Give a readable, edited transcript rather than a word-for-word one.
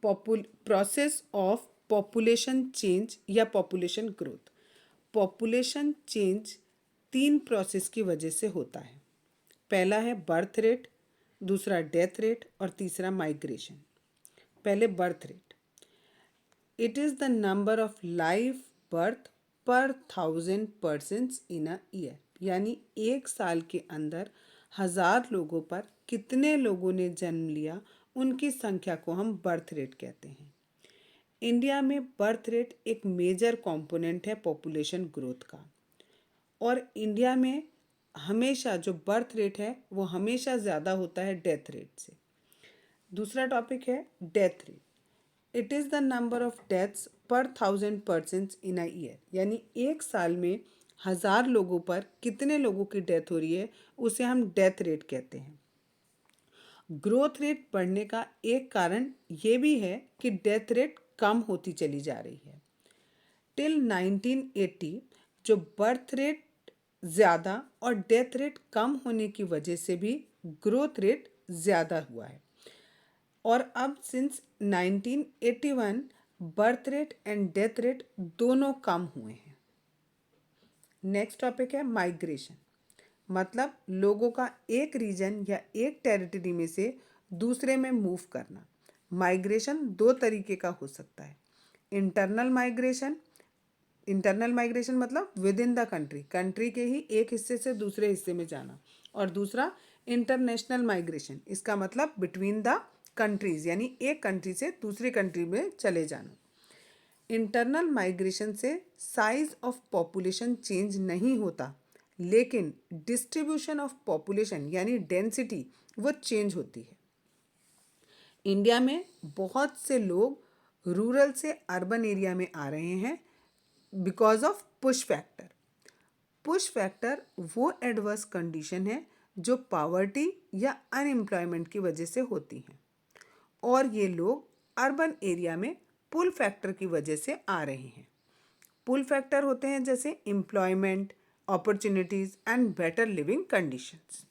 Process of population change या population growth. Population change 3 process की वजह से होता है। पहला है बर्थ रेट, दूसरा डेथ रेट और तीसरा माइग्रेशन। पहले birth rate. It is the number of live birth पर 1000 पर्सन्स इन अ ईयर, यानी एक साल के अंदर 1000 लोगों पर कितने लोगों ने जन्म लिया, उनकी संख्या को हम बर्थ रेट कहते हैं। इंडिया में बर्थ रेट एक मेजर कंपोनेंट है पॉपुलेशन ग्रोथ का, और इंडिया में हमेशा जो बर्थ रेट है वो हमेशा ज़्यादा होता है डेथ रेट से। दूसरा टॉपिक है death rate. It is the number of deaths पर 1000 पर्सन्स इन अ ईयर, यानी एक साल में 1000 लोगों पर कितने लोगों की डेथ हो रही है, उसे हम डेथ रेट कहते हैं। ग्रोथ रेट बढ़ने का एक कारण ये भी है कि डेथ रेट कम होती चली जा रही है। टिल 1980 जो बर्थ रेट ज़्यादा और डेथ रेट कम होने की वजह से भी ग्रोथ रेट ज़्यादा हुआ है, और अब since 1981 birth rate and death rate दोनों कम हुए हैं। नेक्स्ट टॉपिक है माइग्रेशन, मतलब लोगों का एक रीजन या एक टेरिटरी में से दूसरे में मूव करना। माइग्रेशन 2 तरीके का हो सकता है। इंटरनल माइग्रेशन मतलब विद इन द कंट्री के ही एक हिस्से से दूसरे हिस्से में जाना, और दूसरा इंटरनेशनल माइग्रेशन, इसका मतलब बिटवीन द कंट्रीज़, यानी एक कंट्री से दूसरी कंट्री में चले जाना। इंटरनल माइग्रेशन से साइज ऑफ पॉपुलेशन चेंज नहीं होता, लेकिन डिस्ट्रीब्यूशन ऑफ पॉपुलेशन यानी डेंसिटी वो चेंज होती है। इंडिया में बहुत से लोग रूरल से अर्बन एरिया में आ रहे हैं because of push factor. Push factor वो एडवर्स कंडीशन है जो पावर्टी या अनएम्प्लॉयमेंट की वजह से होती हैं, और ये लोग अर्बन एरिया में पुल फैक्टर की वजह से आ रहे हैं। पुल फैक्टर होते हैं जैसे employment, opportunities and better living conditions.